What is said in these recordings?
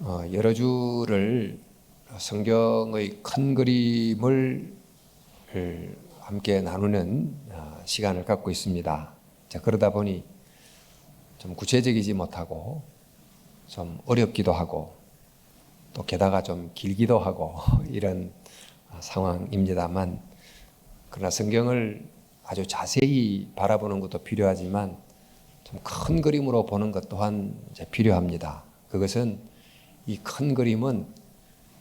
여러 주를 성경의 큰 그림을 함께 나누는 시간을 갖고 있습니다. 자, 그러다 보니 좀 구체적이지 못하고 좀 어렵기도 하고 또 게다가 좀 길기도 하고 이런 상황입니다만, 그러나 성경을 아주 자세히 바라보는 것도 필요하지만 좀 큰 그림으로 보는 것 또한 필요합니다. 그것은 이 큰 그림은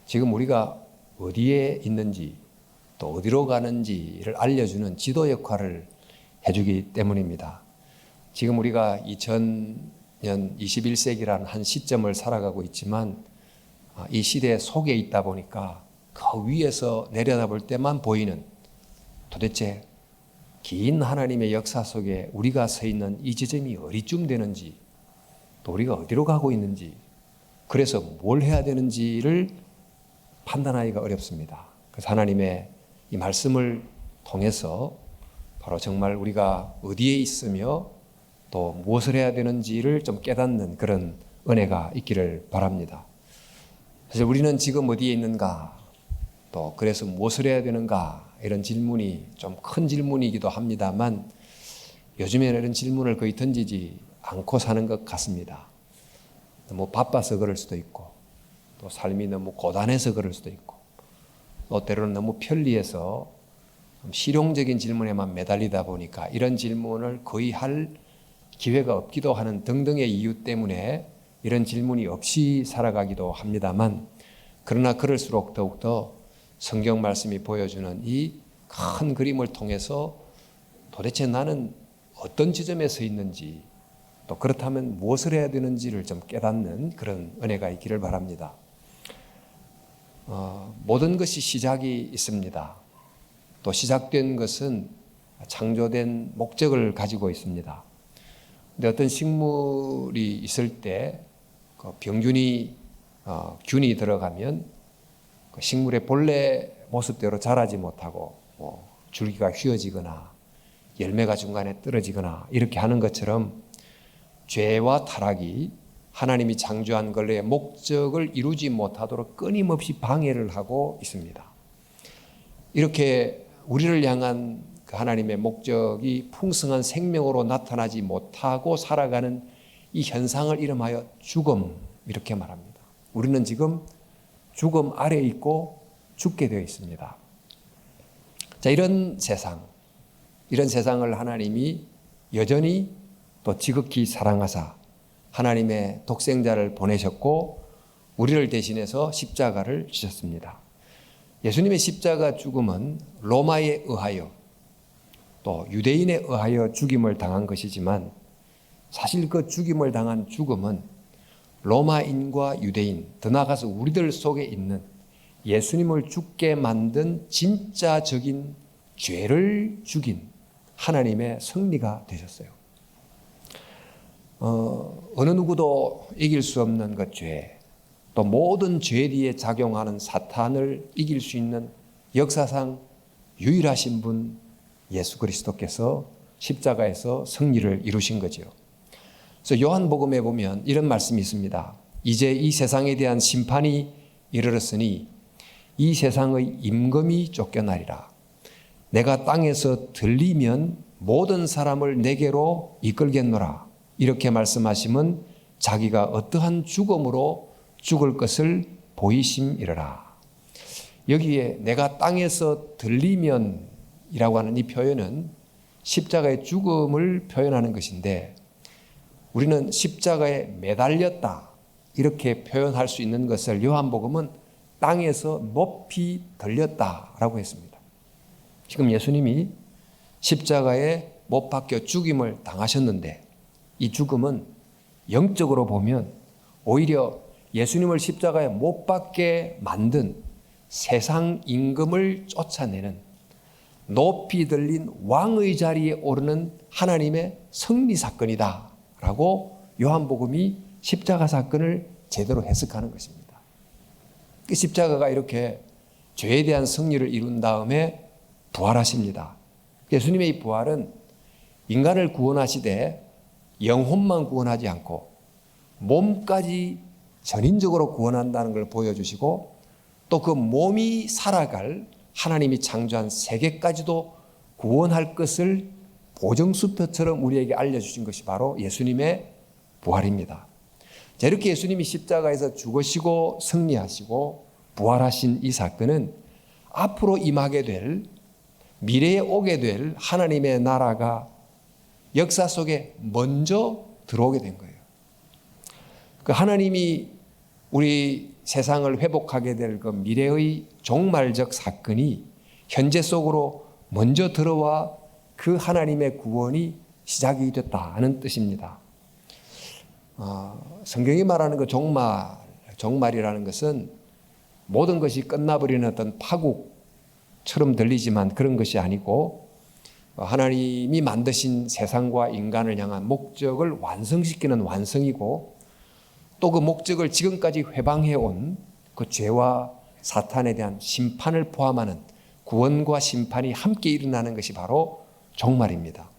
지금 우리가 어디에 있는지 또 어디로 가는지를 알려주는 지도 역할을 해주기 때문입니다. 지금 우리가 2000년 21세기라는 한 시점을 살아가고 있지만 이 시대 속에 있다 보니까 그 위에서 내려다볼 때만 보이는, 도대체 긴 하나님의 역사 속에 우리가 서 있는 이 지점이 어디쯤 되는지, 또 우리가 어디로 가고 있는지, 그래서 뭘 해야 되는지를 판단하기가 어렵습니다. 그래서 하나님의 이 말씀을 통해서 바로 정말 우리가 어디에 있으며 또 무엇을 해야 되는지를 좀 깨닫는 그런 은혜가 있기를 바랍니다. 사실 우리는 지금 어디에 있는가, 또 그래서 무엇을 해야 되는가, 이런 질문이 좀 큰 질문이기도 합니다만 요즘에는 이런 질문을 거의 던지지 않고 사는 것 같습니다. 너무 바빠서 그럴 수도 있고, 또 삶이 너무 고단해서 그럴 수도 있고, 또 때로는 너무 편리해서 실용적인 질문에만 매달리다 보니까 이런 질문을 거의 할 기회가 없기도 하는 등등의 이유 때문에 이런 질문이 없이 살아가기도 합니다만, 그러나 그럴수록 더욱더 성경 말씀이 보여주는 이 큰 그림을 통해서 도대체 나는 어떤 지점에 서 있는지, 또 그렇다면 무엇을 해야 되는지를 좀 깨닫는 그런 은혜가 있기를 바랍니다. 모든 것이 시작이 있습니다. 또 시작된 것은 창조된 목적을 가지고 있습니다. 근데 어떤 식물이 있을 때 병균이 균이 들어가면 그 식물의 본래 모습대로 자라지 못하고 줄기가 휘어지거나 열매가 중간에 떨어지거나 이렇게 하는 것처럼 죄와 타락이 하나님이 창조한 근래의 목적을 이루지 못하도록 끊임없이 방해를 하고 있습니다. 이렇게 우리를 향한 그 하나님의 목적이 풍성한 생명으로 나타나지 못하고 살아가는 이 현상을 이름하여 죽음, 이렇게 말합니다. 우리는 지금 죽음 아래에 있고 죽게 되어 있습니다. 자, 이런 세상을 하나님이 여전히 또 지극히 사랑하사 하나님의 독생자를 보내셨고 우리를 대신해서 십자가를 지셨습니다. 예수님의 십자가 죽음은 로마에 의하여 또 유대인에 의하여 죽임을 당한 것이지만, 사실 그 죽임을 당한 죽음은 로마인과 유대인, 더 나아가서 우리들 속에 있는 예수님을 죽게 만든 진짜적인 죄를 죽인 하나님의 승리가 되셨어요. 어느 누구도 이길 수 없는 그 죄, 또 모든 죄 뒤에 작용하는 사탄을 이길 수 있는 역사상 유일하신 분 예수 그리스도께서 십자가에서 승리를 이루신 거죠. 그래서 요한복음에 보면 이런 말씀이 있습니다. 이제 이 세상에 대한 심판이 이르렀으니 이 세상의 임금이 쫓겨나리라. 내가 땅에서 들리면 모든 사람을 내게로 이끌겠노라. 이렇게 말씀하시면 자기가 어떠한 죽음으로 죽을 것을 보이심이라. 여기에 내가 땅에서 들리면 이라고 하는 이 표현은 십자가의 죽음을 표현하는 것인데, 우리는 십자가에 매달렸다 이렇게 표현할 수 있는 것을 요한복음은 땅에서 높이 들렸다라고 했습니다. 지금 예수님이 십자가에 못 박혀 죽임을 당하셨는데, 이 죽음은 영적으로 보면 오히려 예수님을 십자가에 못 박게 만든 세상 임금을 쫓아내는, 높이 들린 왕의 자리에 오르는 하나님의 승리 사건이다 라고 요한복음이 십자가 사건을 제대로 해석하는 것입니다. 그 십자가가 이렇게 죄에 대한 승리를 이룬 다음에 부활하십니다. 예수님의 이 부활은 인간을 구원하시되 영혼만 구원하지 않고 몸까지 전인적으로 구원한다는 걸 보여주시고 또 그 몸이 살아갈 하나님이 창조한 세계까지도 구원할 것을 보정수표처럼 우리에게 알려주신 것이 바로 예수님의 부활입니다. 자, 이렇게 예수님이 십자가에서 죽으시고 승리하시고 부활하신 이 사건은 앞으로 임하게 될, 미래에 오게 될 하나님의 나라가 역사 속에 먼저 들어오게 된 거예요. 그 하나님이 우리 세상을 회복하게 될 그 미래의 종말적 사건이 현재 속으로 먼저 들어와 그 하나님의 구원이 시작이 됐다는 뜻입니다. 성경이 말하는 그 종말이라는 것은 모든 것이 끝나버리는 어떤 파국처럼 들리지만 그런 것이 아니고 하나님이 만드신 세상과 인간을 향한 목적을 완성시키는 완성이고 또 그 목적을 지금까지 회방해온 그 죄와 사탄에 대한 심판을 포함하는 구원과 심판이 함께 일어나는 것이 바로 종말입니다.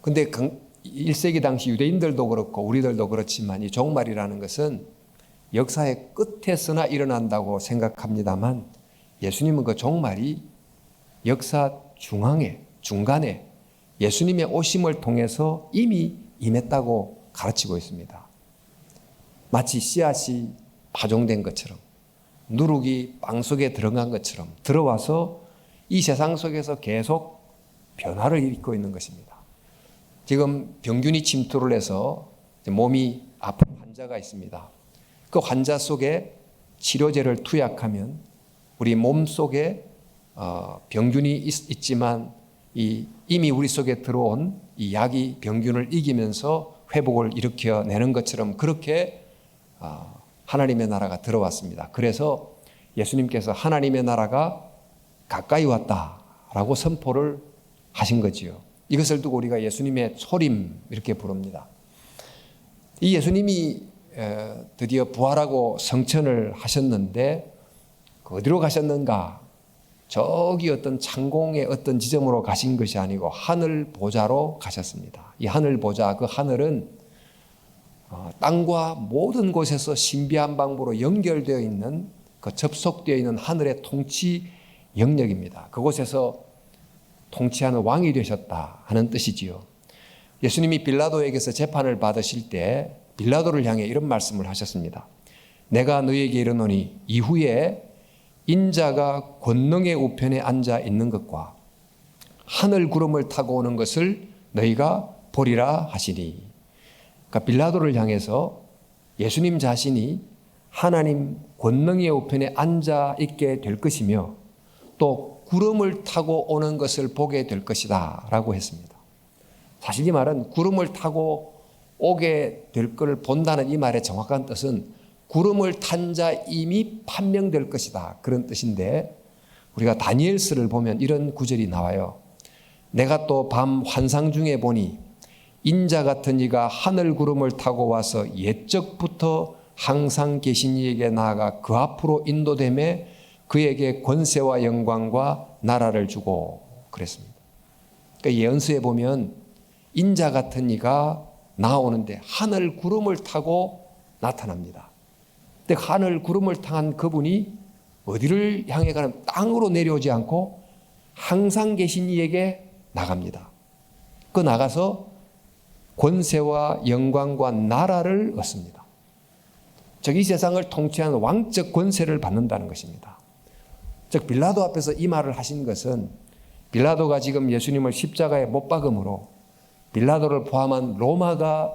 그런데 1세기 당시 유대인들도 그렇고 우리들도 그렇지만 이 종말이라는 것은 역사의 끝에서나 일어난다고 생각합니다만 예수님은 그 종말이 역사 중간에 예수님의 오심을 통해서 이미 임했다고 가르치고 있습니다. 마치 씨앗이 파종된 것처럼 누룩이 빵 속에 들어간 것처럼 들어와서 이 세상 속에서 계속 변화를 일으키고 있는 것입니다. 지금 병균이 침투를 해서 몸이 아픈 환자가 있습니다. 그 환자 속에 치료제를 투약하면 우리 몸 속에 병균이 있지만 이미 우리 속에 들어온 이 약이 병균을 이기면서 회복을 일으켜내는 것처럼 그렇게 하나님의 나라가 들어왔습니다. 그래서 예수님께서 하나님의 나라가 가까이 왔다라고 선포를 하신 거지요. 이것을 두고 우리가 예수님의 초림 이렇게 부릅니다. 이 예수님이 드디어 부활하고 성천을 하셨는데 어디로 가셨는가? 저기 어떤 창공의 어떤 지점으로 가신 것이 아니고 하늘 보좌로 가셨습니다. 이 하늘 보좌, 그 하늘은 땅과 모든 곳에서 신비한 방법으로 연결되어 있는 그 접속되어 있는 하늘의 통치 영역입니다. 그곳에서 통치하는 왕이 되셨다 하는 뜻이지요. 예수님이 빌라도에게서 재판을 받으실 때 빌라도를 향해 이런 말씀을 하셨습니다. 내가 너희에게 이르노니 이후에 인자가 권능의 우편에 앉아 있는 것과 하늘 구름을 타고 오는 것을 너희가 보리라 하시니. 그러니까 빌라도를 향해서 예수님 자신이 하나님 권능의 우편에 앉아 있게 될 것이며 또 구름을 타고 오는 것을 보게 될 것이다 라고 했습니다. 사실 이 말은 구름을 타고 오게 될 것을 본다는 이 말의 정확한 뜻은 구름을 탄 자 이미 판명될 것이다 그런 뜻인데 우리가 다니엘서를 보면 이런 구절이 나와요. 내가 또 밤 환상 중에 보니 인자 같은 이가 하늘 구름을 타고 와서 옛적부터 항상 계신 이에게 나아가 그 앞으로 인도되매 그에게 권세와 영광과 나라를 주고 그랬습니다. 그러니까 예언서에 보면 인자 같은 이가 나오는데 하늘 구름을 타고 나타납니다. 근데 하늘 구름을 타는 그분이 어디를 향해 가는 땅으로 내려오지 않고 항상 계신 이에게 나갑니다. 그 나가서 권세와 영광과 나라를 얻습니다. 즉 이 세상을 통치하는 왕적 권세를 받는다는 것입니다. 즉 빌라도 앞에서 이 말을 하신 것은 빌라도가 지금 예수님을 십자가에 못 박음으로 빌라도를 포함한 로마가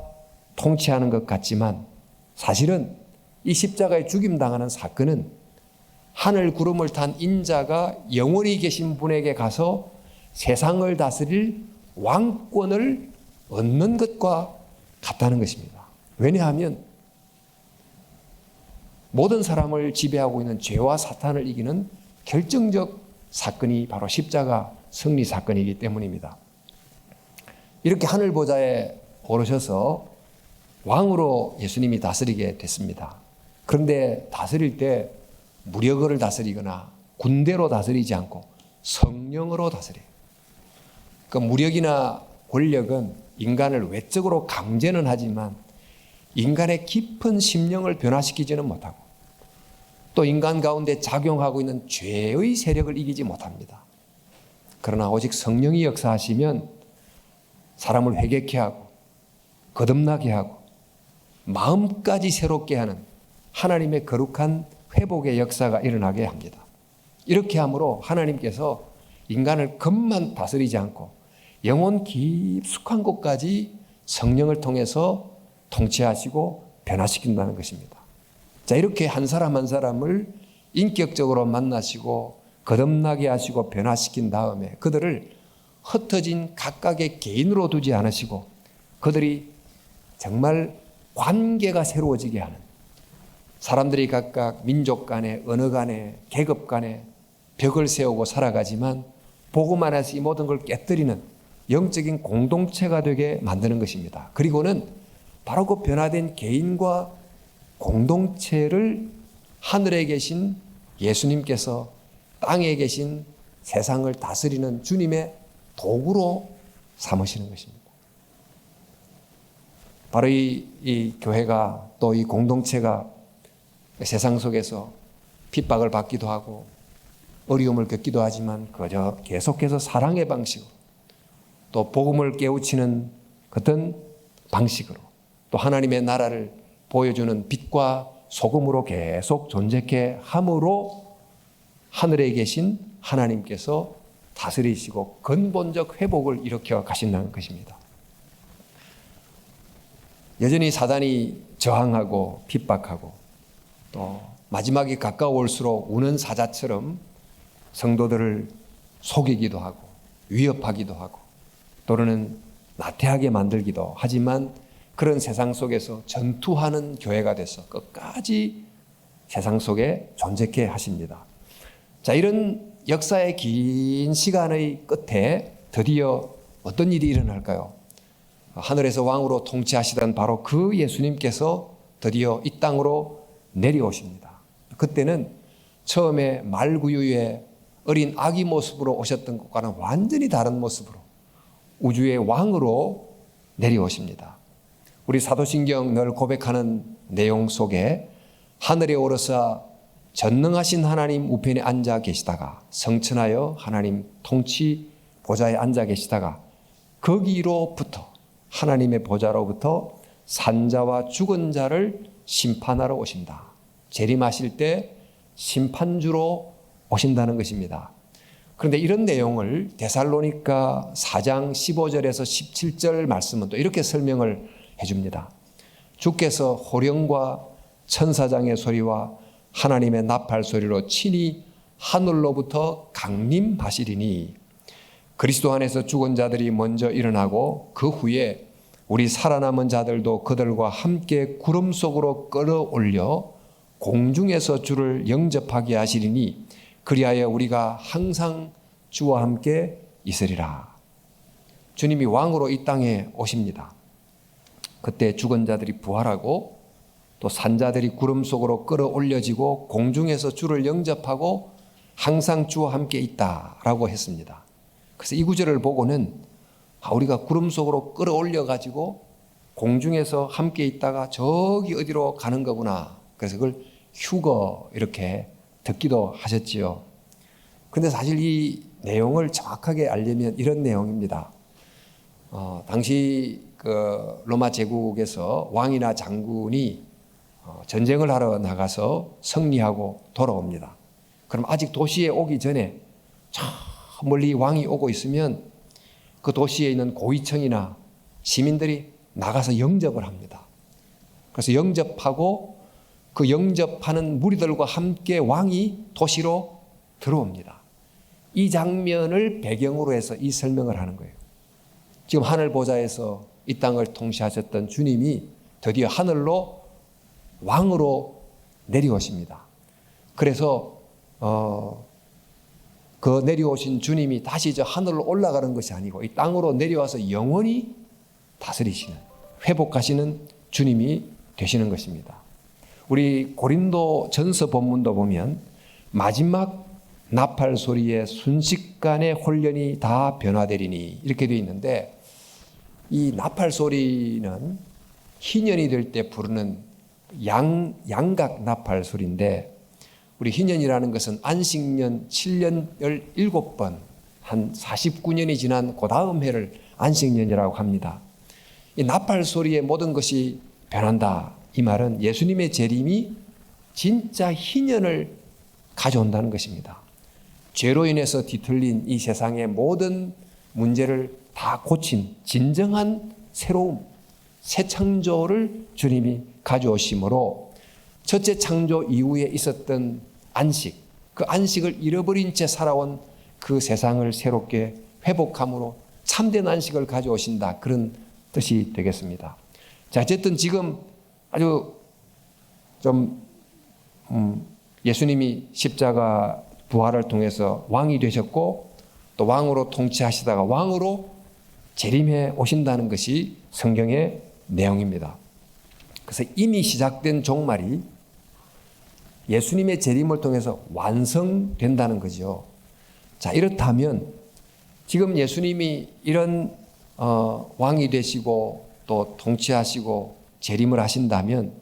통치하는 것 같지만 사실은 이 십자가에 죽임당하는 사건은 하늘 구름을 탄 인자가 영원히 계신 분에게 가서 세상을 다스릴 왕권을 얻는 것과 같다는 것입니다. 왜냐하면 모든 사람을 지배하고 있는 죄와 사탄을 이기는 결정적 사건이 바로 십자가 승리 사건이기 때문입니다. 이렇게 하늘 보좌에 오르셔서 왕으로 예수님이 다스리게 됐습니다. 그런데 다스릴 때 무력을 다스리거나 군대로 다스리지 않고 성령으로 다스려요. 그 무력이나 권력은 인간을 외적으로 강제는 하지만 인간의 깊은 심령을 변화시키지는 못하고 또 인간 가운데 작용하고 있는 죄의 세력을 이기지 못합니다. 그러나 오직 성령이 역사하시면 사람을 회개케 하고 거듭나게 하고 마음까지 새롭게 하는 하나님의 거룩한 회복의 역사가 일어나게 합니다. 이렇게 함으로 하나님께서 인간을 겉만 다스리지 않고 영혼 깊숙한 곳까지 성령을 통해서 통치하시고 변화시킨다는 것입니다. 자, 이렇게 한 사람 한 사람을 인격적으로 만나시고 거듭나게 하시고 변화시킨 다음에 그들을 흩어진 각각의 개인으로 두지 않으시고 그들이 정말 관계가 새로워지게 하는, 사람들이 각각 민족 간에 언어 간에 계급 간에 벽을 세우고 살아가지만 복음 안에서 이 모든 걸 깨뜨리는 영적인 공동체가 되게 만드는 것입니다. 그리고는 바로 그 변화된 개인과 공동체를 하늘에 계신 예수님께서 땅에 계신 세상을 다스리는 주님의 도구로 삼으시는 것입니다. 바로 이 교회가 또 이 공동체가 세상 속에서 핍박을 받기도 하고 어려움을 겪기도 하지만 그저 계속해서 사랑의 방식으로 또 복음을 깨우치는 어떤 방식으로 또 하나님의 나라를 보여주는 빛과 소금으로 계속 존재케 함으로 하늘에 계신 하나님께서 다스리시고 근본적 회복을 일으켜 가신다는 것입니다. 여전히 사단이 저항하고 핍박하고 또 마지막이 가까울수록 우는 사자처럼 성도들을 속이기도 하고 위협하기도 하고 또는 나태하게 만들기도 하지만 그런 세상 속에서 전투하는 교회가 돼서 끝까지 세상 속에 존재케 하십니다. 자, 이런 역사의 긴 시간의 끝에 드디어 어떤 일이 일어날까요? 하늘에서 왕으로 통치하시던 바로 그 예수님께서 드디어 이 땅으로 내려오십니다. 그때는 처음에 말구유의 어린 아기 모습으로 오셨던 것과는 완전히 다른 모습으로 우주의 왕으로 내려오십니다. 우리 사도신경 늘 고백하는 내용 속에 하늘에 오르사 전능하신 하나님 우편에 앉아 계시다가 성천하여 하나님 통치 보좌에 앉아 계시다가 거기로부터 하나님의 보좌로부터 산자와 죽은 자를 심판하러 오신다. 재림하실 때 심판주로 오신다는 것입니다. 그런데 이런 내용을 데살로니가 4장 15절에서 17절 말씀은 또 이렇게 설명을 해줍니다. 주께서 호령과 천사장의 소리와 하나님의 나팔 소리로 친히 하늘로부터 강림하시리니 그리스도 안에서 죽은 자들이 먼저 일어나고 그 후에 우리 살아남은 자들도 그들과 함께 구름 속으로 끌어올려 공중에서 주를 영접하게 하시리니 그리하여 우리가 항상 주와 함께 있으리라. 주님이 왕으로 이 땅에 오십니다. 그때 죽은 자들이 부활하고 또 산자들이 구름 속으로 끌어올려지고 공중에서 주를 영접하고 항상 주와 함께 있다라고 했습니다. 그래서 이 구절을 보고는 우리가 구름 속으로 끌어올려 가지고 공중에서 함께 있다가 저기 어디로 가는 거구나. 그래서 그걸 휴거 이렇게 듣기도 하셨지요. 그런데 사실 이 내용을 정확하게 알려면 이런 내용입니다. 당시 그 로마 제국에서 왕이나 장군이 전쟁을 하러 나가서 승리하고 돌아옵니다. 그럼 아직 도시에 오기 전에 저 멀리 왕이 오고 있으면 그 도시에 있는 고위층이나 시민들이 나가서 영접을 합니다. 그래서 영접하고 그 영접하는 무리들과 함께 왕이 도시로 들어옵니다. 이 장면을 배경으로 해서 이 설명을 하는 거예요. 지금 하늘 보좌에서 이 땅을 통치하셨던 주님이 드디어 하늘로 왕으로 내려오십니다. 그래서 그 내려오신 주님이 다시 저 하늘로 올라가는 것이 아니고 이 땅으로 내려와서 영원히 다스리시는, 회복하시는 주님이 되시는 것입니다. 우리 고린도 전서 본문도 보면 마지막 나팔 소리에 순식간에 홀련이 다 변화되리니 이렇게 되어 있는데 이 나팔 소리는 희년이 될 때 부르는 양각 나팔 소리인데, 우리 희년이라는 것은 안식년 7년을 7번 한 49년이 지난 그 다음 해를 안식년이라고 합니다. 이 나팔 소리에 모든 것이 변한다. 이 말은 예수님의 재림이 진짜 희년을 가져온다는 것입니다. 죄로 인해서 뒤틀린 이 세상의 모든 문제를 다 고친 진정한 새로움, 새 창조를 주님이 가져오심으로 첫째 창조 이후에 있었던 안식, 그 안식을 잃어버린 채 살아온 그 세상을 새롭게 회복함으로 참된 안식을 가져오신다. 그런 뜻이 되겠습니다. 자, 어쨌든 지금 아주 좀 예수님이 십자가 부활을 통해서 왕이 되셨고 또 왕으로 통치하시다가 왕으로 재림해 오신다는 것이 성경의 내용입니다. 그래서 이미 시작된 종말이 예수님의 재림을 통해서 완성된다는 거죠. 자, 이렇다면 지금 예수님이 이런 왕이 되시고 또 통치하시고 재림을 하신다면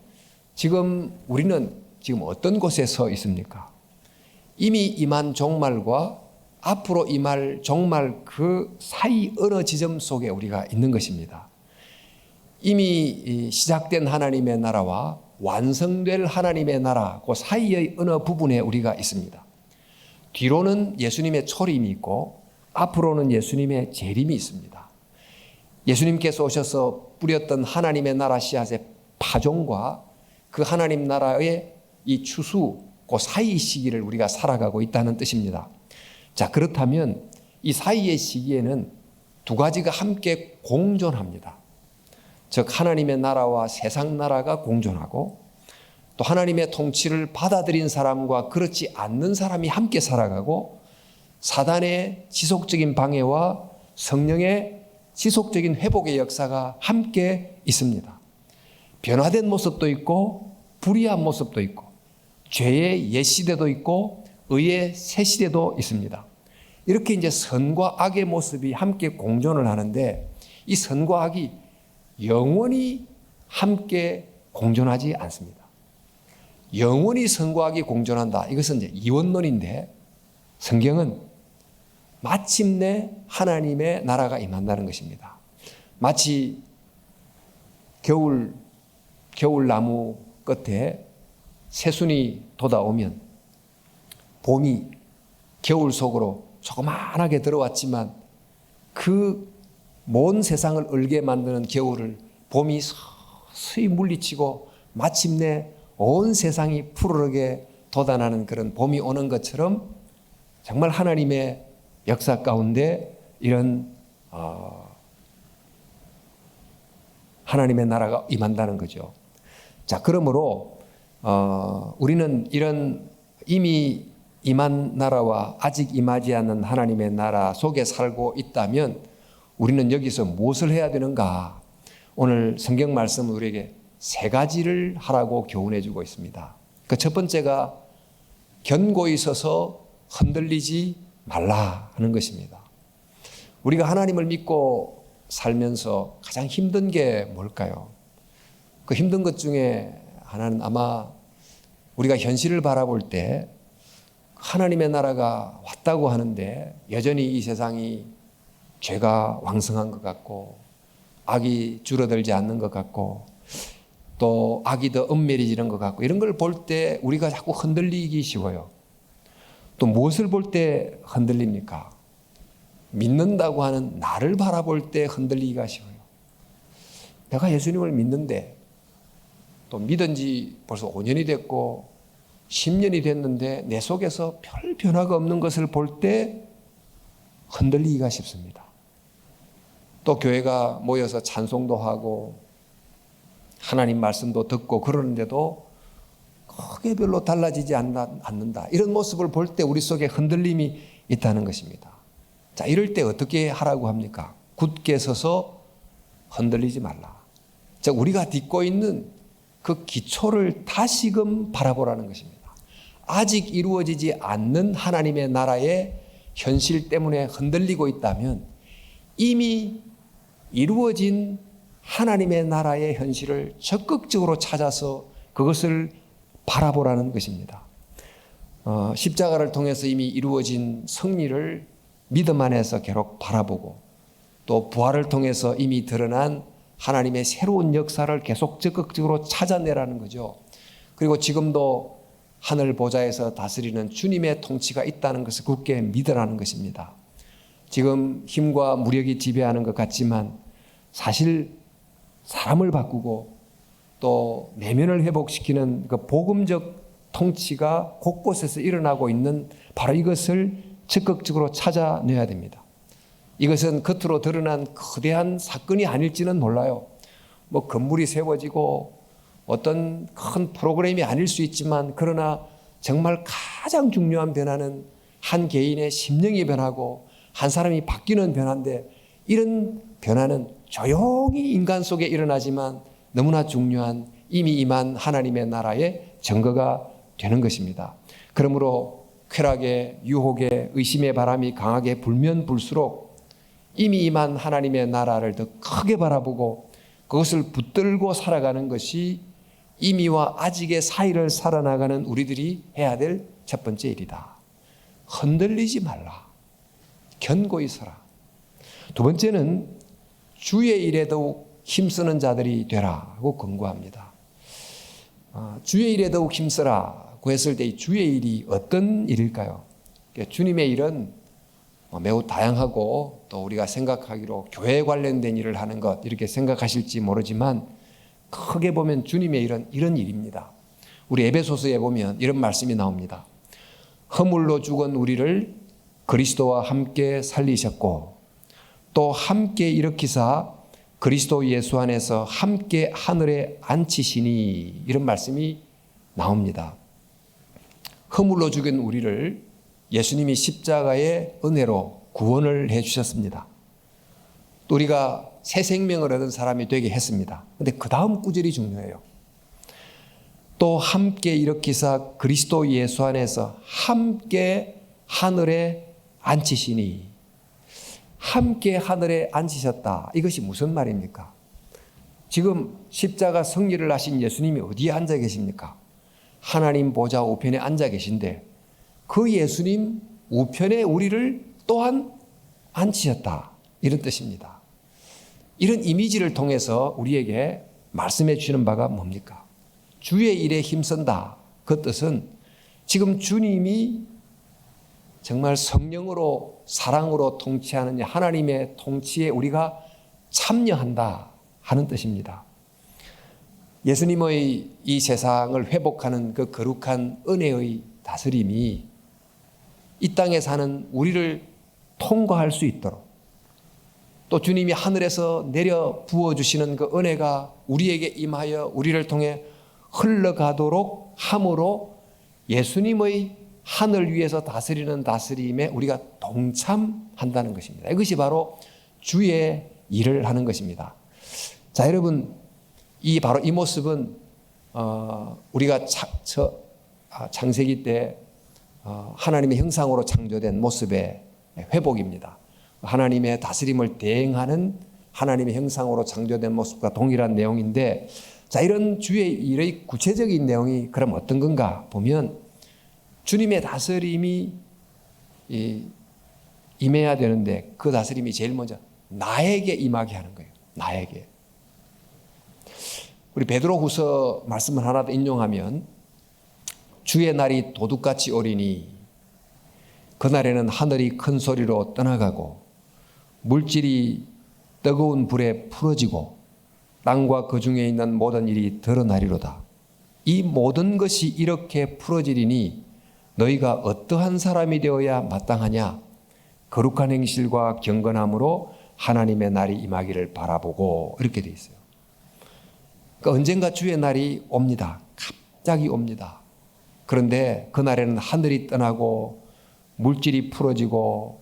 지금 우리는 지금 어떤 곳에 서 있습니까? 이미 임한 종말과 앞으로 임할 종말 그 사이 어느 지점 속에 우리가 있는 것입니다. 이미 시작된 하나님의 나라와 완성될 하나님의 나라 그 사이의 어느 부분에 우리가 있습니다. 뒤로는 예수님의 초림이 있고 앞으로는 예수님의 재림이 있습니다. 예수님께서 오셔서 뿌렸던 하나님의 나라 씨앗의 파종과 그 하나님 나라의 이 추수 그 사이 시기를 우리가 살아가고 있다는 뜻입니다. 자, 그렇다면 이 사이의 시기에는 두 가지가 함께 공존합니다. 즉 하나님의 나라와 세상 나라가 공존하고 또 하나님의 통치를 받아들인 사람과 그렇지 않는 사람이 함께 살아가고 사단의 지속적인 방해와 성령의 지속적인 회복의 역사가 함께 있습니다. 변화된 모습도 있고 불의한 모습도 있고 죄의 옛 시대도 있고 의의 새 시대도 있습니다. 이렇게 이제 선과 악의 모습이 함께 공존을 하는데 이 선과 악이 영원히 함께 공존하지 않습니다. 영원히 선과 악이 공존한다. 이것은 이제 이원론인데 성경은 마침내 하나님의 나라가 임한다는 것입니다. 마치 겨울나무 끝에 새순이 돋아오면 봄이 겨울 속으로 조그만하게 들어왔지만 그 먼 세상을 얼게 만드는 겨울을 봄이 서서히 물리치고 마침내 온 세상이 푸르르게 돋아나는 그런 봄이 오는 것처럼 정말 하나님의 역사 가운데 이런 하나님의 나라가 임한다는 거죠. 자, 그러므로 우리는 이런 이미 임한 나라와 아직 임하지 않는 하나님의 나라 속에 살고 있다면 우리는 여기서 무엇을 해야 되는가? 오늘 성경 말씀은 우리에게 세 가지를 하라고 교훈해 주고 있습니다. 그 첫 번째가 견고히 서서 흔들리지 말라 하는 것입니다. 우리가 하나님을 믿고 살면서 가장 힘든 게 뭘까요? 그 힘든 것 중에 하나는 아마 우리가 현실을 바라볼 때 하나님의 나라가 왔다고 하는데 여전히 이 세상이 죄가 왕성한 것 같고 악이 줄어들지 않는 것 같고 또 악이 더 엄밀해지는 것 같고 이런 걸 볼 때 우리가 자꾸 흔들리기 쉬워요. 또 무엇을 볼 때 흔들립니까? 믿는다고 하는 나를 바라볼 때 흔들리기가 쉬워요. 내가 예수님을 믿는데 또 믿은 지 벌써 5년이 됐고 10년이 됐는데 내 속에서 별 변화가 없는 것을 볼 때 흔들리기가 쉽습니다. 또 교회가 모여서 찬송도 하고 하나님 말씀도 듣고 그러는데도 크게 별로 달라지지 않는다. 이런 모습을 볼 때 우리 속에 흔들림이 있다는 것입니다. 자, 이럴 때 어떻게 하라고 합니까? 굳게 서서 흔들리지 말라. 자, 우리가 딛고 있는 그 기초를 다시금 바라보라는 것입니다. 아직 이루어지지 않는 하나님의 나라의 현실 때문에 흔들리고 있다면 이미 이루어진 하나님의 나라의 현실을 적극적으로 찾아서 그것을 바라보라는 것입니다. 십자가를 통해서 이미 이루어진 승리를 믿음 안에서 계속 바라보고, 또 부활을 통해서 이미 드러난 하나님의 새로운 역사를 계속 적극적으로 찾아내라는 거죠. 그리고 지금도 하늘 보좌에서 다스리는 주님의 통치가 있다는 것을 굳게 믿으라는 것입니다. 지금 힘과 무력이 지배하는 것 같지만 사실 사람을 바꾸고 또 내면을 회복시키는 그 복음적 통치가 곳곳에서 일어나고 있는 바로 이것을 적극적으로 찾아내야 됩니다. 이것은 겉으로 드러난 거대한 사건이 아닐지는 몰라요. 뭐 건물이 세워지고 어떤 큰 프로그램이 아닐 수 있지만, 그러나 정말 가장 중요한 변화는 한 개인의 심령이 변하고 한 사람이 바뀌는 변화인데, 이런 변화는 조용히 인간 속에 일어나지만 너무나 중요한 이미 임한 하나님의 나라의 증거가 되는 것입니다. 그러므로 쾌락의, 유혹의, 의심의 바람이 강하게 불면 불수록 이미 임한 하나님의 나라를 더 크게 바라보고 그것을 붙들고 살아가는 것이 이미와 아직의 사이를 살아나가는 우리들이 해야 될 첫 번째 일이다. 흔들리지 말라. 견고히 서라. 두 번째는 주의 일에 더욱 힘쓰는 자들이 되라고 권고합니다. 주의 일에 더욱 힘쓰라고 했을 때 이 주의 일이 어떤 일일까요? 주님의 일은 매우 다양하고, 또 우리가 생각하기로 교회 관련된 일을 하는 것 이렇게 생각하실지 모르지만, 크게 보면 주님의 일은 이런 일입니다. 우리 에베소서에 보면 이런 말씀이 나옵니다. 허물로 죽은 우리를 그리스도와 함께 살리셨고 또 함께 일으키사 그리스도 예수 안에서 함께 하늘에 앉히시니, 이런 말씀이 나옵니다. 허물로 죽은 우리를 예수님이 십자가의 은혜로 구원을 해 주셨습니다. 또 우리가 새 생명을 얻은 사람이 되게 했습니다. 그런데 그 다음 구절이 중요해요. 또 함께 일으키사 그리스도 예수 안에서 함께 하늘에 앉히시니, 함께 하늘에 앉히셨다. 이것이 무슨 말입니까? 지금 십자가 승리를 하신 예수님이 어디에 앉아 계십니까? 하나님 보좌 우편에 앉아 계신데, 그 예수님 우편에 우리를 또한 앉히셨다. 이런 뜻입니다. 이런 이미지를 통해서 우리에게 말씀해 주시는 바가 뭡니까? 주의 일에 힘쓴다. 그 뜻은 지금 주님이 정말 성령으로 사랑으로 통치하는 하나님의 통치에 우리가 참여한다 하는 뜻입니다. 예수님의 이 세상을 회복하는 그 거룩한 은혜의 다스림이 이 땅에 사는 우리를 통과할 수 있도록, 또 주님이 하늘에서 내려 부어주시는 그 은혜가 우리에게 임하여 우리를 통해 흘러가도록 함으로 예수님의 하늘 위에서 다스리는 다스림에 우리가 동참한다는 것입니다. 이것이 바로 주의 일을 하는 것입니다. 자, 여러분, 바로 이 모습은 우리가 창세기 때 하나님의 형상으로 창조된 모습의 회복입니다. 하나님의 다스림을 대행하는 하나님의 형상으로 창조된 모습과 동일한 내용인데, 자, 이런 주의 일의 구체적인 내용이 그럼 어떤 건가 보면, 주님의 다스림이 임해야 되는데 그 다스림이 제일 먼저 나에게 임하게 하는 거예요. 나에게. 우리 베드로후서 말씀을 하나 더 인용하면, 주의 날이 도둑같이 오리니 그날에는 하늘이 큰 소리로 떠나가고 물질이 뜨거운 불에 풀어지고 땅과 그 중에 있는 모든 일이 드러나리로다. 이 모든 것이 이렇게 풀어지리니 너희가 어떠한 사람이 되어야 마땅하냐? 거룩한 행실과 경건함으로 하나님의 날이 임하기를 바라보고, 이렇게 돼 있어요. 그러니까 언젠가 주의 날이 옵니다. 갑자기 옵니다. 그런데 그날에는 하늘이 떠나고 물질이 풀어지고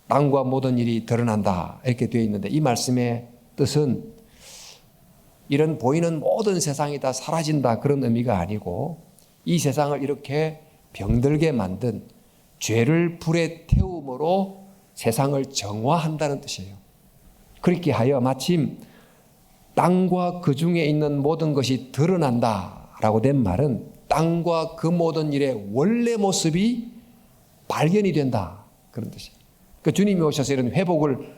땅과 모든 일이 드러난다, 이렇게 되어 있는데, 이 말씀의 뜻은 이런 보이는 모든 세상이 다 사라진다, 그런 의미가 아니고, 이 세상을 이렇게 병들게 만든 죄를 불에 태움으로 세상을 정화한다는 뜻이에요. 그렇게 하여 마침 땅과 그 중에 있는 모든 것이 드러난다라고 된 말은 땅과 그 모든 일의 원래 모습이 발견이 된다, 그런 뜻이에요. 그 주님이 오셔서 이런 회복을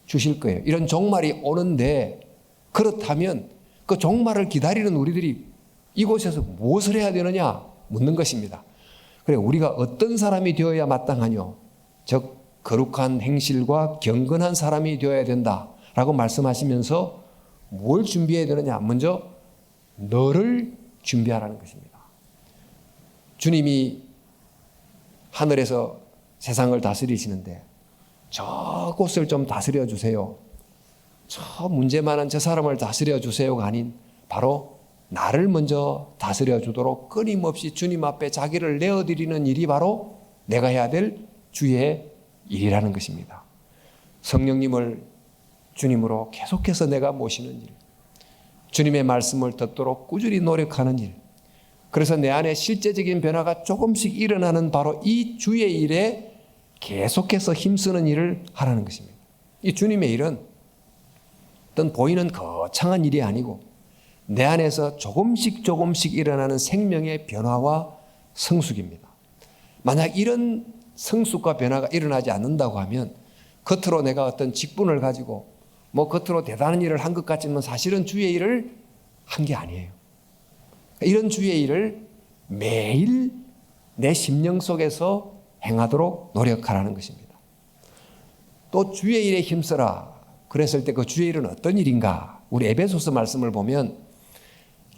주실 거예요. 이런 종말이 오는데, 그렇다면 그 종말을 기다리는 우리들이 이곳에서 무엇을 해야 되느냐 묻는 것입니다. 그래, 우리가 어떤 사람이 되어야 마땅하뇨? 즉 거룩한 행실과 경건한 사람이 되어야 된다라고 말씀하시면서 뭘 준비해야 되느냐? 먼저 너를 준비하라는 것입니다. 주님이 하늘에서 세상을 다스리시는데 저 곳을 좀 다스려 주세요, 저 문제 많은 저 사람을 다스려 주세요가 아닌 바로 나를 먼저 다스려 주도록 끊임없이 주님 앞에 자기를 내어드리는 일이 바로 내가 해야 될 주의 일이라는 것입니다. 성령님을 주님으로 계속해서 내가 모시는 일, 주님의 말씀을 듣도록 꾸준히 노력하는 일, 그래서 내 안에 실제적인 변화가 조금씩 일어나는 바로 이 주의 일에 계속해서 힘쓰는 일을 하라는 것입니다. 이 주님의 일은 어떤 보이는 거창한 일이 아니고 내 안에서 조금씩 일어나는 생명의 변화와 성숙입니다. 만약 이런 성숙과 변화가 일어나지 않는다고 하면 겉으로 내가 어떤 직분을 가지고 겉으로 대단한 일을 한 것 같지만 사실은 주의 일을 한 게 아니에요. 이런 주의 일을 매일 내 심령 속에서 행하도록 노력하라는 것입니다. 또 주의 일에 힘써라. 그랬을 때 그 주의 일은 어떤 일인가? 우리 에베소서 말씀을 보면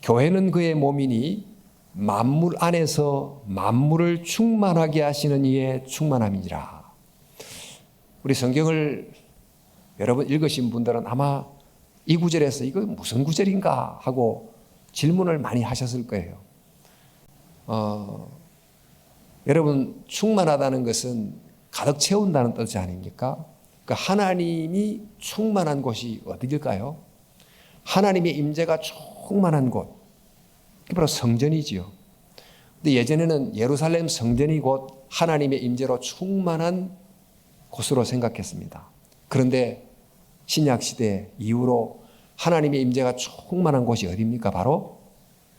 교회는 그의 몸이니 만물 안에서 만물을 충만하게 하시는 이의 충만함이니라. 우리 성경을 여러분 읽으신 분들은 아마 이 구절에서 이거 무슨 구절인가 하고 질문을 많이 하셨을 거예요. 여러분, 충만하다는 것은 가득 채운다는 뜻이 아닙니까? 그 하나님이 충만한 곳이 어디일까요? 하나님의 임재가 충만한 곳, 그게 바로 성전이지요. 근데 예전에는 예루살렘 성전이 곧 하나님의 임재로 충만한 곳으로 생각했습니다. 그런데 신약 시대 이후로 하나님의 임재가 충만한 곳이 어디입니까? 바로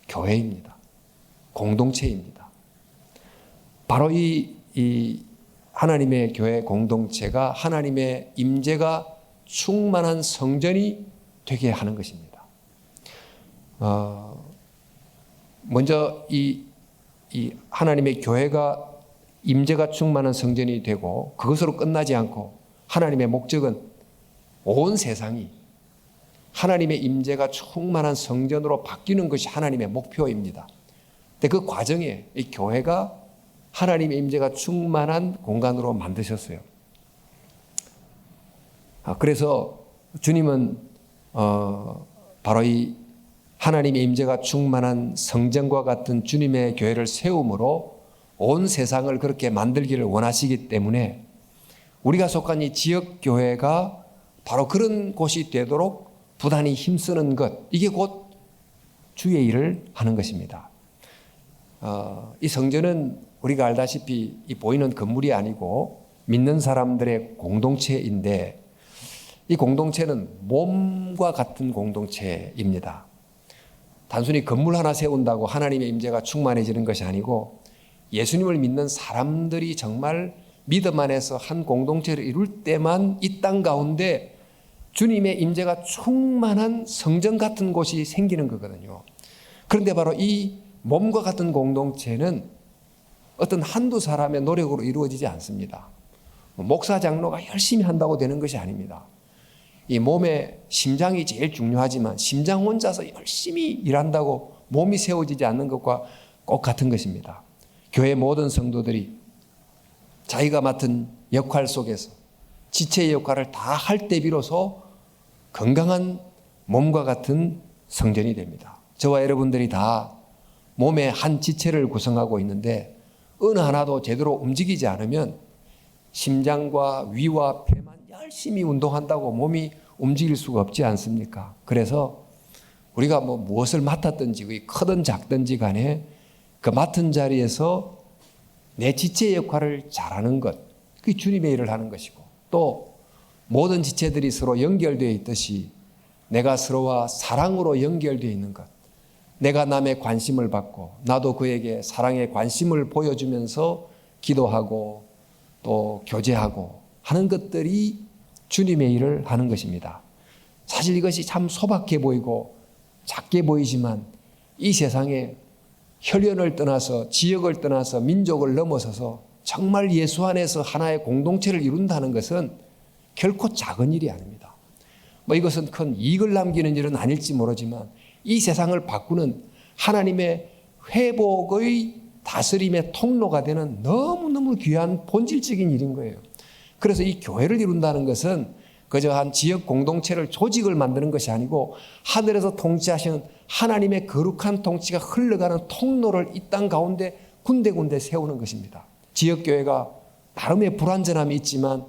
교회입니다. 공동체입니다. 바로 이 하나님의 교회 공동체가 하나님의 임재가 충만한 성전이 되게 하는 것입니다. 먼저 이 하나님의 교회가 임재가 충만한 성전이 되고 그것으로 끝나지 않고 하나님의 목적은 온 세상이 하나님의 임재가 충만한 성전으로 바뀌는 것이 하나님의 목표입니다. 근데 그 과정에 이 교회가 하나님의 임재가 충만한 공간으로 만드셨어요. 그래서 주님은 바로 이 하나님의 임재가 충만한 성전과 같은 주님의 교회를 세움으로 온 세상을 그렇게 만들기를 원하시기 때문에 우리가 속한 이 지역교회가 바로 그런 곳이 되도록 부단히 힘쓰는 것, 이게 곧 주의 일을 하는 것입니다. 이 성전은 우리가 알다시피 이 보이는 건물이 아니고 믿는 사람들의 공동체인데 이 공동체는 몸과 같은 공동체입니다. 단순히 건물 하나 세운다고 하나님의 임재가 충만해지는 것이 아니고 예수님을 믿는 사람들이 정말 믿음 안에서 한 공동체를 이룰 때만 이 땅 가운데 주님의 임재가 충만한 성전 같은 곳이 생기는 거거든요. 그런데 바로 이 몸과 같은 공동체는 어떤 한두 사람의 노력으로 이루어지지 않습니다. 목사 장로가 열심히 한다고 되는 것이 아닙니다. 이 몸의 심장이 제일 중요하지만 심장 혼자서 열심히 일한다고 몸이 세워지지 않는 것과 꼭 같은 것입니다. 교회 모든 성도들이 자기가 맡은 역할 속에서 지체의 역할을 다 할 때 비로소 건강한 몸과 같은 성전이 됩니다. 저와 여러분들이 다 몸의 한 지체를 구성하고 있는데 어느 하나도 제대로 움직이지 않으면 심장과 위와 폐만 열심히 운동한다고 몸이 움직일 수가 없지 않습니까? 그래서 우리가 무엇을 맡았든지 크든 작든지 간에 그 맡은 자리에서 내 지체의 역할을 잘하는 것, 그게 주님의 일을 하는 것이고 또 모든 지체들이 서로 연결되어 있듯이 내가 서로와 사랑으로 연결되어 있는 것, 내가 남의 관심을 받고 나도 그에게 사랑의 관심을 보여주면서 기도하고 또 교제하고 하는 것들이 주님의 일을 하는 것입니다. 사실 이것이 참 소박해 보이고 작게 보이지만 이 세상에 혈연을 떠나서 지역을 떠나서 민족을 넘어서서 정말 예수 안에서 하나의 공동체를 이룬다는 것은 결코 작은 일이 아닙니다. 이것은 큰 이익을 남기는 일은 아닐지 모르지만 이 세상을 바꾸는 하나님의 회복의 다스림의 통로가 되는 너무너무 귀한 본질적인 일인 거예요. 그래서 이 교회를 이룬다는 것은 그저 한 지역 공동체를 조직을 만드는 것이 아니고 하늘에서 통치하시는 하나님의 거룩한 통치가 흘러가는 통로를 이 땅 가운데 군데군데 세우는 것입니다. 지역교회가 나름의 불완전함이 있지만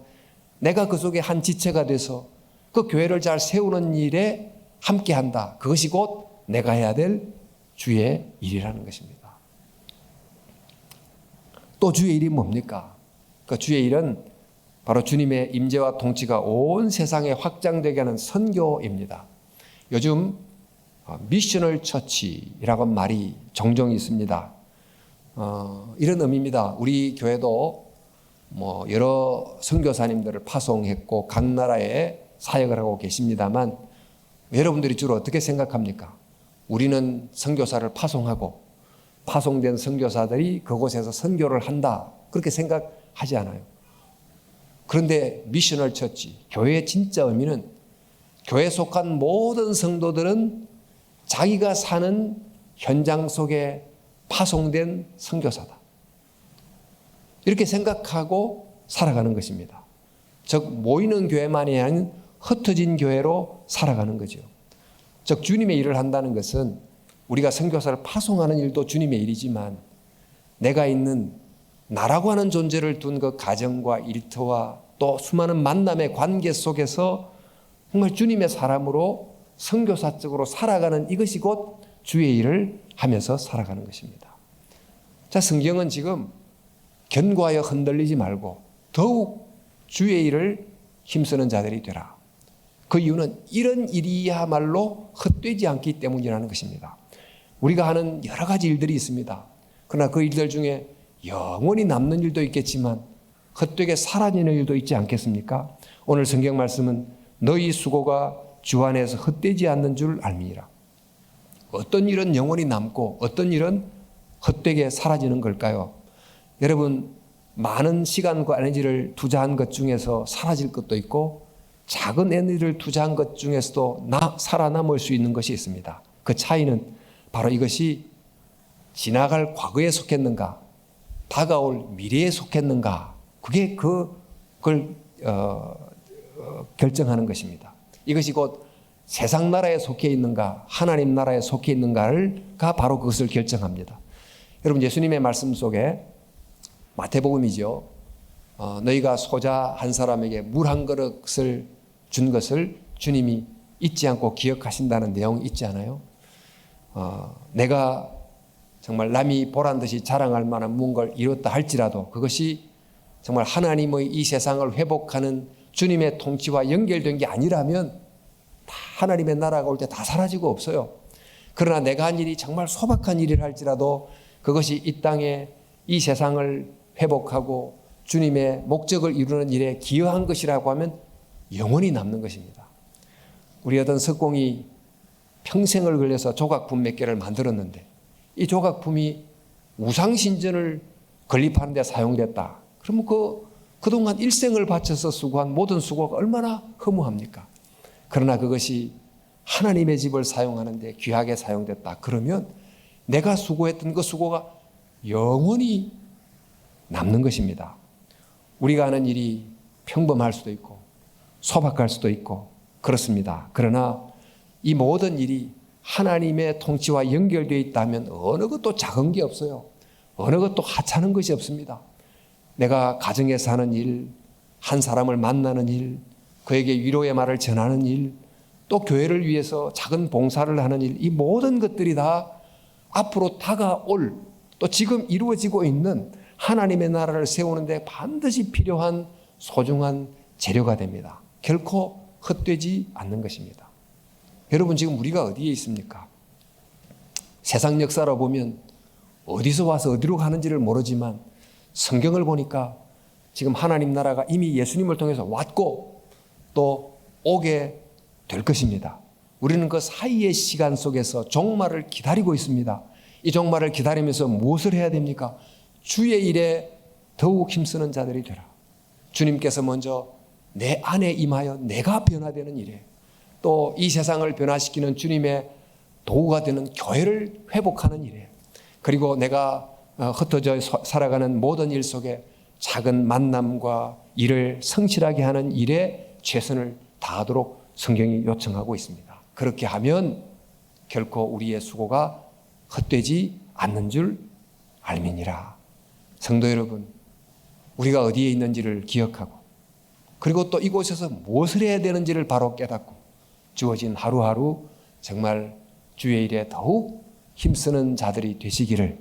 내가 그 속에 한 지체가 돼서 그 교회를 잘 세우는 일에 함께한다. 그것이 곧 내가 해야 될 주의 일이라는 것입니다. 또 주의 일이 뭡니까? 그 주의 일은 바로 주님의 임재와 통치가 온 세상에 확장되게 하는 선교입니다. 요즘 미셔널 처치라고 하는 말이 종종 있습니다. 이런 의미입니다. 우리 교회도 여러 선교사님들을 파송했고 각 나라에 사역을 하고 계십니다만 여러분들이 주로 어떻게 생각합니까? 우리는 선교사를 파송하고 파송된 선교사들이 그곳에서 선교를 한다. 그렇게 생각하지 않아요. 그런데 미셔널 처치, 교회의 진짜 의미는 교회에 속한 모든 성도들은 자기가 사는 현장 속에 파송된 선교사다. 이렇게 생각하고 살아가는 것입니다. 즉 모이는 교회만이 아닌 흩어진 교회로 살아가는 거죠. 즉 주님의 일을 한다는 것은 우리가 선교사를 파송하는 일도 주님의 일이지만 내가 있는 나라고 하는 존재를 둔 그 가정과 일터와 또 수많은 만남의 관계 속에서 정말 주님의 사람으로 선교사적으로 살아가는 이것이 곧 주의 일을 하면서 살아가는 것입니다. 자, 성경은 지금 견고하여 흔들리지 말고 더욱 주의 일을 힘쓰는 자들이 되라. 그 이유는 이런 일이야말로 헛되지 않기 때문이라는 것입니다. 우리가 하는 여러 가지 일들이 있습니다. 그러나 그 일들 중에 영원히 남는 일도 있겠지만 헛되게 사라지는 일도 있지 않겠습니까? 오늘 성경 말씀은 너희 수고가 주 안에서 헛되지 않는 줄 알미니라. 어떤 일은 영원히 남고 어떤 일은 헛되게 사라지는 걸까요? 여러분, 많은 시간과 에너지를 투자한 것 중에서 사라질 것도 있고 작은 에너지를 투자한 것 중에서도 살아남을 수 있는 것이 있습니다. 그 차이는 바로 이것이 지나갈 과거에 속했는가 다가올 미래에 속했는가, 그게 그걸 결정하는 것입니다. 이것이 곧 세상 나라에 속해 있는가 하나님 나라에 속해 있는가가 바로 그것을 결정합니다. 여러분, 예수님의 말씀 속에 마태복음이죠. 너희가 소자 한 사람에게 물 한 그릇을 준 것을 주님이 잊지 않고 기억하신다는 내용이 있지 않아요? 내가 정말 남이 보란 듯이 자랑할 만한 무언가를 이뤘다 할지라도 그것이 정말 하나님의 이 세상을 회복하는 주님의 통치와 연결된 게 아니라면 다 하나님의 나라가 올 때 다 사라지고 없어요. 그러나 내가 한 일이 정말 소박한 일이라 할지라도 그것이 이 땅에 이 세상을 회복하고 주님의 목적을 이루는 일에 기여한 것이라고 하면 영원히 남는 것입니다. 우리 어떤 석공이 평생을 걸려서 조각품 몇 개를 만들었는데 이 조각품이 우상신전을 건립하는 데 사용됐다. 그러면 그동안 일생을 바쳐서 수고한 모든 수고가 얼마나 허무합니까? 그러나 그것이 하나님의 집을 사용하는 데 귀하게 사용됐다. 그러면 내가 수고했던 그 수고가 영원히 남는 것입니다. 우리가 하는 일이 평범할 수도 있고 소박할 수도 있고 그렇습니다. 그러나 이 모든 일이 하나님의 통치와 연결되어 있다면 어느 것도 작은 게 없어요. 어느 것도 하찮은 것이 없습니다. 내가 가정에서 하는 일, 한 사람을 만나는 일, 그에게 위로의 말을 전하는 일, 또 교회를 위해서 작은 봉사를 하는 일, 이 모든 것들이 다 앞으로 다가올 또 지금 이루어지고 있는 하나님의 나라를 세우는데 반드시 필요한 소중한 재료가 됩니다. 결코 헛되지 않는 것입니다. 여러분 지금 우리가 어디에 있습니까? 세상 역사로 보면 어디서 와서 어디로 가는지를 모르지만 성경을 보니까 지금 하나님 나라가 이미 예수님을 통해서 왔고 또 오게 될 것입니다. 우리는 그 사이의 시간 속에서 종말을 기다리고 있습니다. 이 종말을 기다리면서 무엇을 해야 됩니까? 주의 일에 더욱 힘쓰는 자들이 되라. 주님께서 먼저 내 안에 임하여 내가 변화되는 일에, 또 이 세상을 변화시키는 주님의 도구가 되는 교회를 회복하는 일에, 그리고 내가 흩어져 살아가는 모든 일 속에 작은 만남과 일을 성실하게 하는 일에 최선을 다하도록 성경이 요청하고 있습니다. 그렇게 하면 결코 우리의 수고가 헛되지 않는 줄 알미니라. 성도 여러분, 우리가 어디에 있는지를 기억하고, 그리고 또 이곳에서 무엇을 해야 되는지를 바로 깨닫고 주어진 하루하루 정말 주의 일에 더욱 힘쓰는 자들이 되시기를,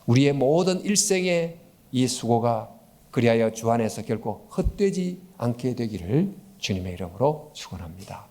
우리의 모든 일생의 이 수고가 그리하여 주 안에서 결코 헛되지 않게 되기를 주님의 이름으로 축원합니다.